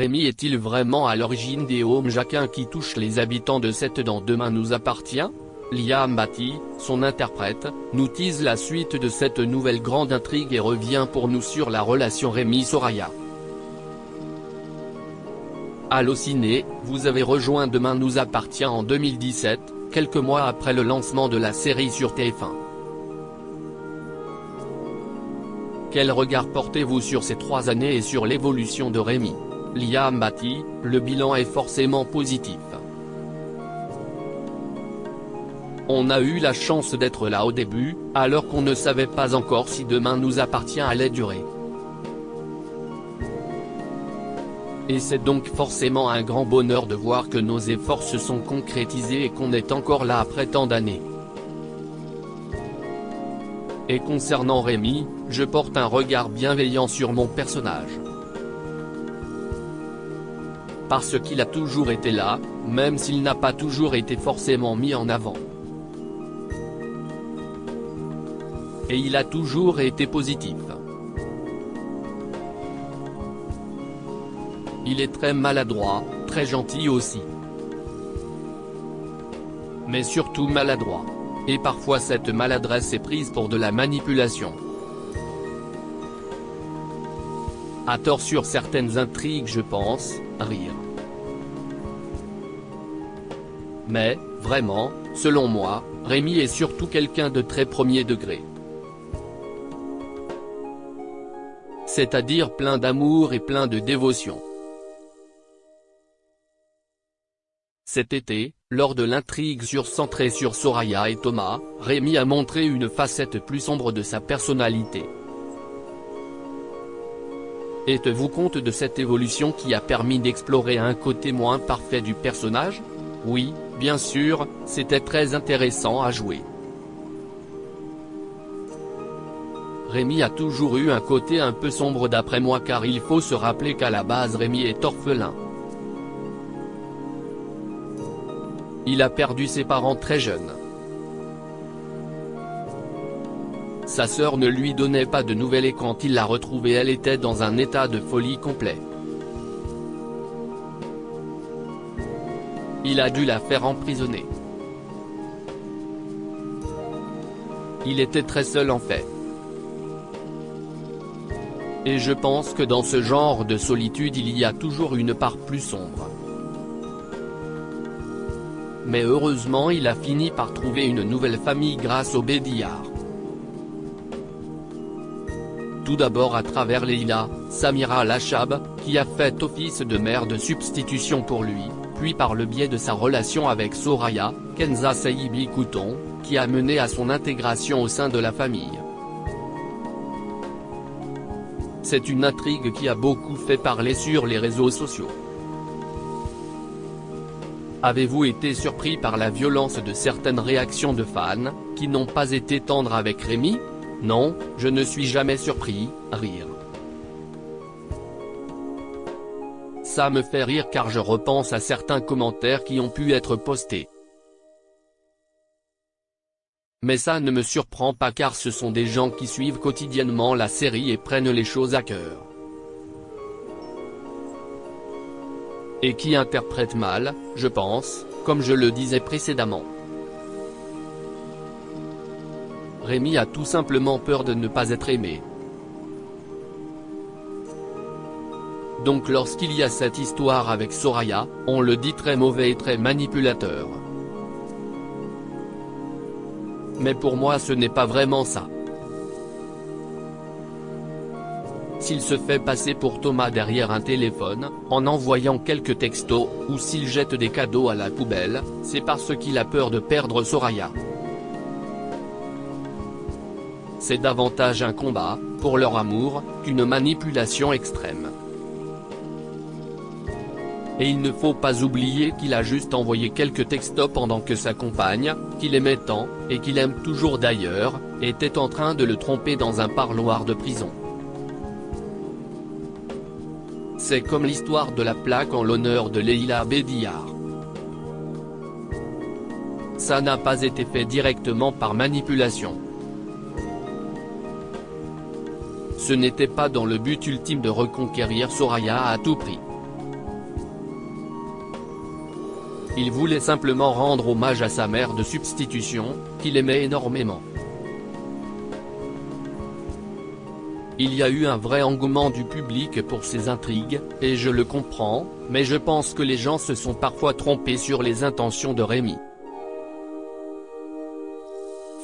Rémi est-il vraiment à l'origine des homme-jacquins qui touchent les habitants de cette Dans Demain nous appartient? Liam Bati, son interprète, nous tease la suite de cette nouvelle grande intrigue et revient pour nous sur la relation Rémi-Soraya. Allociné, vous avez rejoint Demain nous appartient en 2017, quelques mois après le lancement de la série sur TF1. Quel regard portez-vous sur ces 3 années et sur l'évolution de Rémi? Liam Bati, le bilan est forcément positif. On a eu la chance d'être là au début, alors qu'on ne savait pas encore si Demain nous appartient allait durer. Et c'est donc forcément un grand bonheur de voir que nos efforts se sont concrétisés et qu'on est encore là après tant d'années. Et concernant Rémi, je porte un regard bienveillant sur mon personnage. Parce qu'il a toujours été là, même s'il n'a pas toujours été forcément mis en avant. Et il a toujours été positif. Il est très maladroit, très gentil aussi. Mais surtout maladroit. Et parfois cette maladresse est prise pour de la manipulation. À tort sur certaines intrigues je pense, rire. Mais, vraiment, selon moi, Rémi est surtout quelqu'un de très premier degré. C'est-à-dire plein d'amour et plein de dévotion. Cet été, lors de l'intrigue centrée sur Soraya et Thomas, Rémi a montré une facette plus sombre de sa personnalité. Êtes-vous compte de cette évolution qui a permis d'explorer un côté moins parfait du personnage? Oui, bien sûr, c'était très intéressant à jouer. Rémi a toujours eu un côté un peu sombre d'après moi car il faut se rappeler qu'à la base Rémi est orphelin. Il a perdu ses parents très jeune. Sa sœur ne lui donnait pas de nouvelles et quand il l'a retrouvée elle était dans un état de folie complet. Il a dû la faire emprisonner. Il était très seul en fait. Et je pense que dans ce genre de solitude il y a toujours une part plus sombre. Mais heureusement il a fini par trouver une nouvelle famille grâce au Bédillard. Tout d'abord à travers Leila, Samira Lachab, qui a fait office de mère de substitution pour lui, puis par le biais de sa relation avec Soraya, Kenza Saibi Couton, qui a mené à son intégration au sein de la famille. C'est une intrigue qui a beaucoup fait parler sur les réseaux sociaux. Avez-vous été surpris par la violence de certaines réactions de fans, qui n'ont pas été tendres avec Rémi? Non, je ne suis jamais surpris, rire. Ça me fait rire car je repense à certains commentaires qui ont pu être postés. Mais ça ne me surprend pas car ce sont des gens qui suivent quotidiennement la série et prennent les choses à cœur. Et qui interprètent mal, je pense, comme je le disais précédemment. Rémi a tout simplement peur de ne pas être aimé. Donc lorsqu'il y a cette histoire avec Soraya, on le dit très mauvais et très manipulateur. Mais pour moi ce n'est pas vraiment ça. S'il se fait passer pour Thomas derrière un téléphone, en envoyant quelques textos, ou s'il jette des cadeaux à la poubelle, c'est parce qu'il a peur de perdre Soraya. C'est davantage un combat, pour leur amour, qu'une manipulation extrême. Et il ne faut pas oublier qu'il a juste envoyé quelques textos pendant que sa compagne, qu'il aimait tant, et qu'il aime toujours d'ailleurs, était en train de le tromper dans un parloir de prison. C'est comme l'histoire de la plaque en l'honneur de Leila Bédillard. Ça n'a pas été fait directement par manipulation. Ce n'était pas dans le but ultime de reconquérir Soraya à tout prix. il voulait simplement rendre hommage à sa mère de substitution, qu'il aimait énormément. Il y a eu un vrai engouement du public pour ces intrigues, et je le comprends, mais je pense que les gens se sont parfois trompés sur les intentions de Rémi.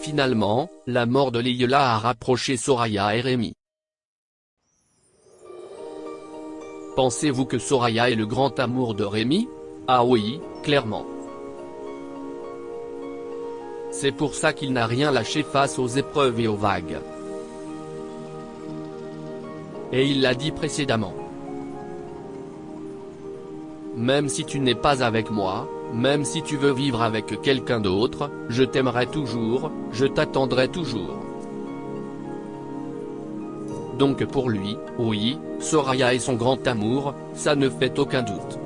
Finalement, la mort de Leïla a rapproché Soraya et Rémi. Pensez-vous que Soraya est le grand amour de Rémi? Ah oui, clairement. C'est pour ça qu'il n'a rien lâché face aux épreuves et aux vagues. Et il l'a dit précédemment. Même si tu n'es pas avec moi, même si tu veux vivre avec quelqu'un d'autre, je t'aimerai toujours, je t'attendrai toujours. Donc pour lui, oui, Soraya est son grand amour, ça ne fait aucun doute.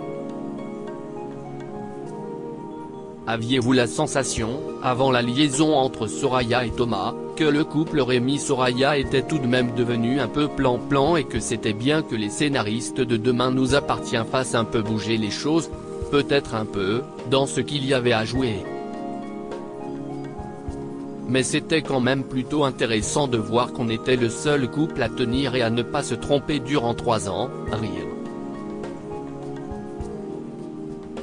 Aviez-vous la sensation, avant la liaison entre Soraya et Thomas, que le couple Rémi-Soraya était tout de même devenu un peu plan-plan et que c'était bien que les scénaristes de Demain nous appartient fassent un peu bouger les choses, peut-être un peu, dans ce qu'il y avait à jouer. Mais c'était quand même plutôt intéressant de voir qu'on était le seul couple à tenir et à ne pas se tromper durant 3 ans, rire.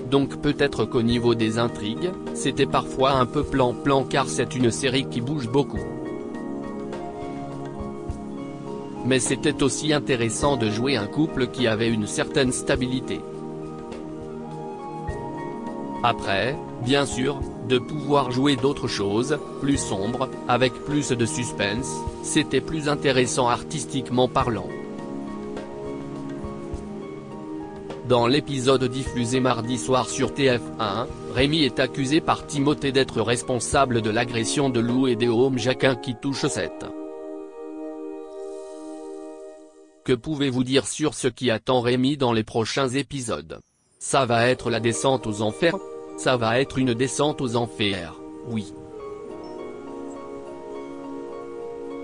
Donc peut-être qu'au niveau des intrigues, c'était parfois un peu plan-plan car c'est une série qui bouge beaucoup. Mais c'était aussi intéressant de jouer un couple qui avait une certaine stabilité. Après, bien sûr, de pouvoir jouer d'autres choses, plus sombres, avec plus de suspense, c'était plus intéressant artistiquement parlant. Dans l'épisode diffusé mardi soir sur TF1, Rémi est accusé par Timothée d'être responsable de l'agression de Lou et d'Eom Jacquin qui touche 7. Que pouvez-vous dire sur ce qui attend Rémi dans les prochains épisodes? Ça va être la descente aux enfers? Ça va être une descente aux enfers, oui.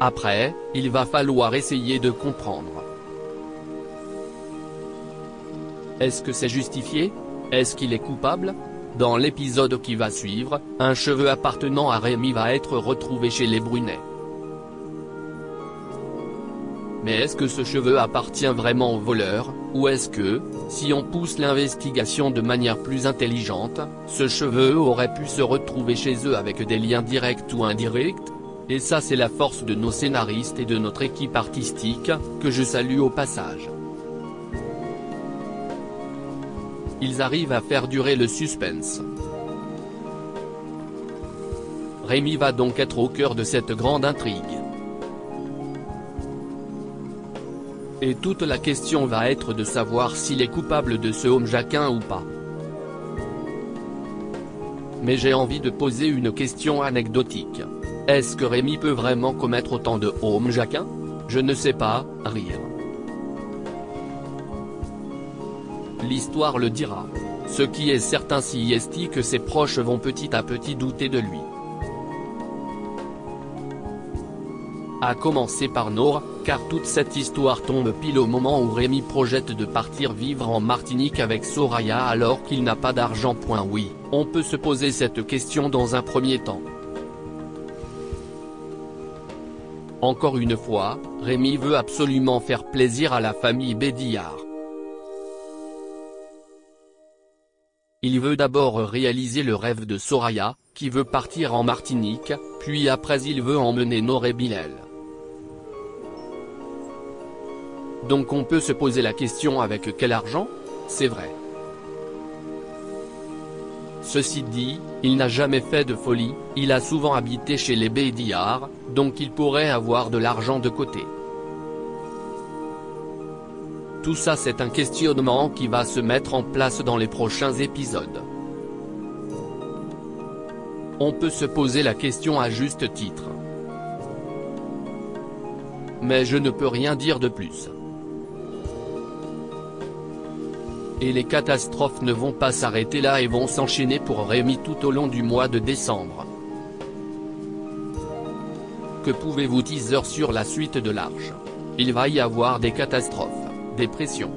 Après, il va falloir essayer de comprendre. Est-ce que c'est justifié? Est-ce qu'il est coupable? Dans l'épisode qui va suivre, un cheveu appartenant à Rémi va être retrouvé chez les Brunet. Mais est-ce que ce cheveu appartient vraiment au voleur, ou est-ce que, si on pousse l'investigation de manière plus intelligente, ce cheveu aurait pu se retrouver chez eux avec des liens directs ou indirects? Et ça c'est la force de nos scénaristes et de notre équipe artistique, que je salue au passage. Ils arrivent à faire durer le suspense. Rémi va donc être au cœur de cette grande intrigue. Et toute la question va être de savoir s'il est coupable de ce Eom Jacquin ou pas. Mais j'ai envie de poser une question anecdotique. Est-ce que Rémi peut vraiment commettre autant de Eom Jacquin? Je ne sais pas, rire. L'histoire le dira. Ce qui est certain c'est que ses proches vont petit à petit douter de lui. À commencer par Nora, car toute cette histoire tombe pile au moment où Rémi projette de partir vivre en Martinique avec Soraya alors qu'il n'a pas d'argent. Oui, on peut se poser cette question dans un premier temps. Encore une fois, Rémi veut absolument faire plaisir à la famille Bédillard. Il veut d'abord réaliser le rêve de Soraya, qui veut partir en Martinique, puis après il veut emmener Nora et Bilal. Donc on peut se poser la question avec quel argent? C'est vrai. Ceci dit, il n'a jamais fait de folie, il a souvent habité chez les Bédillard, donc il pourrait avoir de l'argent de côté. Tout ça c'est un questionnement qui va se mettre en place dans les prochains épisodes. On peut se poser la question à juste titre. Mais je ne peux rien dire de plus. Et les catastrophes ne vont pas s'arrêter là et vont s'enchaîner pour Rémi tout au long du mois de décembre. Que pouvez-vous teaser sur la suite de l'Arche? Il va y avoir des catastrophes, des pressions.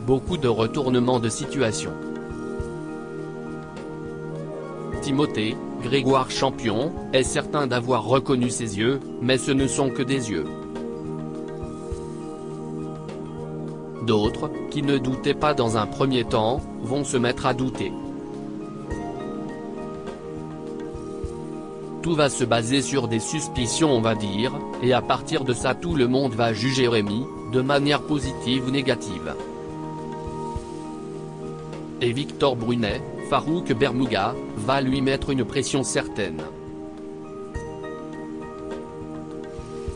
beaucoup de retournements de situation. Timothée, Grégoire Champion, est certain d'avoir reconnu ses yeux, mais ce ne sont que des yeux. D'autres, qui ne doutaient pas dans un premier temps, vont se mettre à douter. Tout va se baser sur des suspicions on va dire, et à partir de ça tout le monde va juger Rémi, de manière positive ou négative. Et Victor Brunet, Farouk Bermouga, va lui mettre une pression certaine.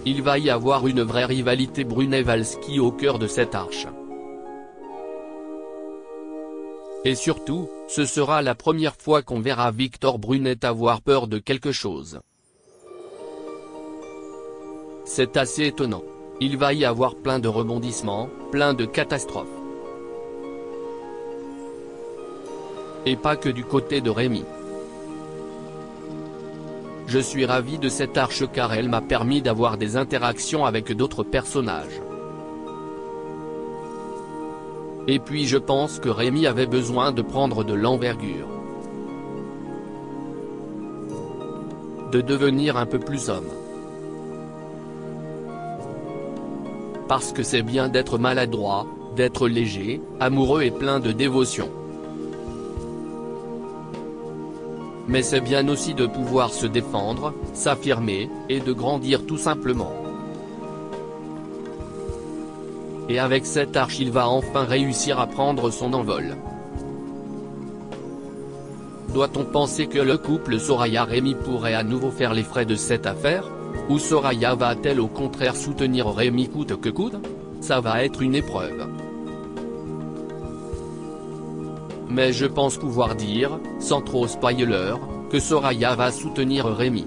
Il va y avoir une vraie rivalité Brunet-Valski au cœur de cette arche. Et surtout, ce sera la première fois qu'on verra Victor Brunet avoir peur de quelque chose. C'est assez étonnant. Il va y avoir plein de rebondissements, plein de catastrophes. Et pas que du côté de Rémi. Je suis ravi de cette arche car elle m'a permis d'avoir des interactions avec d'autres personnages. Et puis je pense que Rémi avait besoin de prendre de l'envergure. De devenir un peu plus homme. Parce que c'est bien d'être maladroit, d'être léger, amoureux et plein de dévotion. Mais c'est bien aussi de pouvoir se défendre, s'affirmer, et de grandir tout simplement. Et avec cette arche il va enfin réussir à prendre son envol. Doit-on penser que le couple Soraya-Rémi pourrait à nouveau faire les frais de cette affaire? Ou Soraya va-t-elle au contraire soutenir Rémi coûte que coûte? Ça va être une épreuve. Mais je pense pouvoir dire, sans trop spoiler, que Soraya va soutenir Rémi.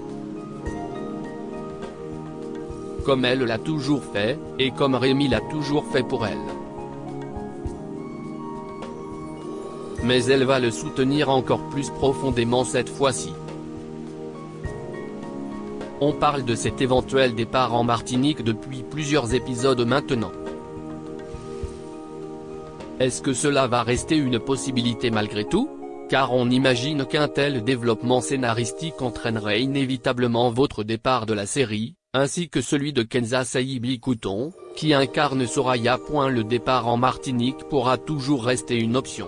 Comme elle l'a toujours fait, et comme Rémi l'a toujours fait pour elle. Mais elle va le soutenir encore plus profondément cette fois-ci. On parle de cet éventuel départ en Martinique depuis plusieurs épisodes maintenant. Est-ce que cela va rester une possibilité malgré tout? Car on imagine qu'un tel développement scénaristique entraînerait inévitablement votre départ de la série, ainsi que celui de Kenza Saïbi-Couton, qui incarne Soraya. Le départ en Martinique pourra toujours rester une option.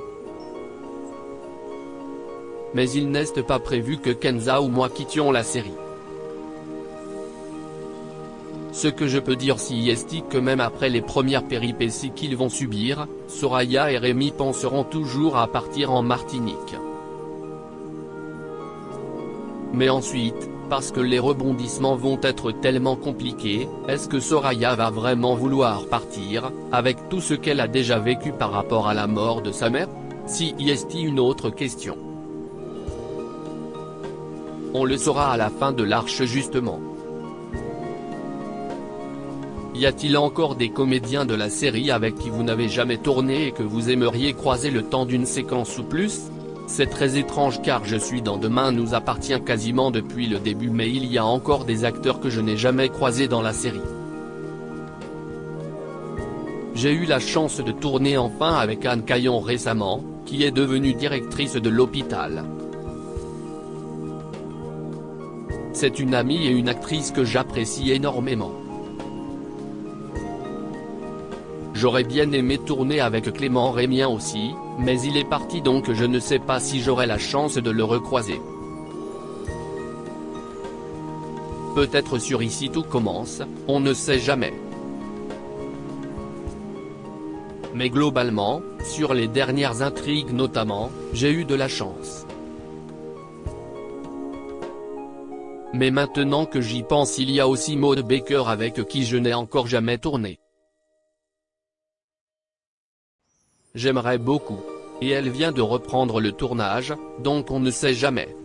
Mais il n'est pas prévu que Kenza ou moi quittions la série. Ce que je peux dire si est que même après les premières péripéties qu'ils vont subir, Soraya et Rémi penseront toujours à partir en Martinique. Mais ensuite, parce que les rebondissements vont être tellement compliqués, est-ce que Soraya va vraiment vouloir partir, avec tout ce qu'elle a déjà vécu par rapport à la mort de sa mère? Si est une autre question. On le saura à la fin de l'arche justement. Y a-t-il encore des comédiens de la série avec qui vous n'avez jamais tourné et que vous aimeriez croiser le temps d'une séquence ou plus? C'est très étrange car je suis dans Demain nous appartient quasiment depuis le début mais il y a encore des acteurs que je n'ai jamais croisés dans la série. J'ai eu la chance de tourner enfin avec Anne Caillon récemment, qui est devenue directrice de l'hôpital. C'est une amie et une actrice que j'apprécie énormément. J'aurais bien aimé tourner avec Clément Rémien aussi, mais il est parti donc je ne sais pas si j'aurai la chance de le recroiser. Peut-être sur Ici tout commence, on ne sait jamais. Mais globalement, sur les dernières intrigues notamment, j'ai eu de la chance. Mais maintenant que j'y pense il y a aussi Maud Baker avec qui je n'ai encore jamais tourné. J'aimerais beaucoup. Et elle vient de reprendre le tournage, donc on ne sait jamais.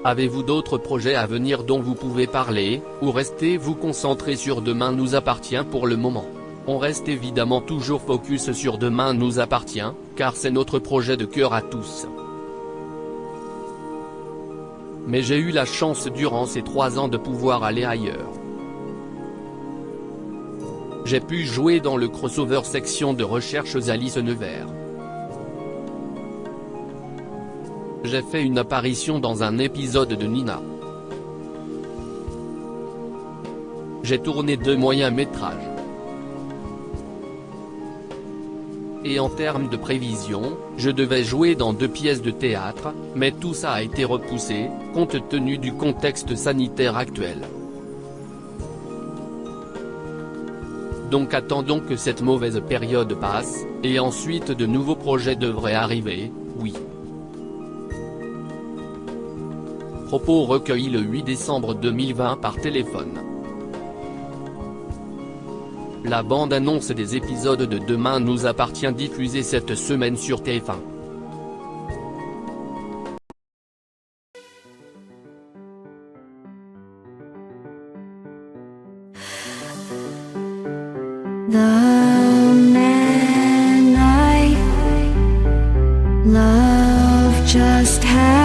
Avez-vous d'autres projets à venir dont vous pouvez parler, ou restez-vous concentré sur Demain nous appartient pour le moment? On reste évidemment toujours focus sur Demain nous appartient, car c'est notre projet de cœur à tous. Mais j'ai eu la chance durant ces 3 ans de pouvoir aller ailleurs. j'ai pu jouer dans le crossover section de recherches Alice Nevers. J'ai fait une apparition dans un épisode de Nina. J'ai tourné 2 moyens métrages. Et en termes de prévision, je devais jouer dans 2 pièces de théâtre, mais tout ça a été repoussé, compte tenu du contexte sanitaire actuel. Donc attendons que cette mauvaise période passe, et ensuite de nouveaux projets devraient arriver, oui. Propos recueillis le 8 décembre 2020 par téléphone. La bande-annonce des épisodes de Demain nous appartient diffusée cette semaine sur TF1. The man I love just had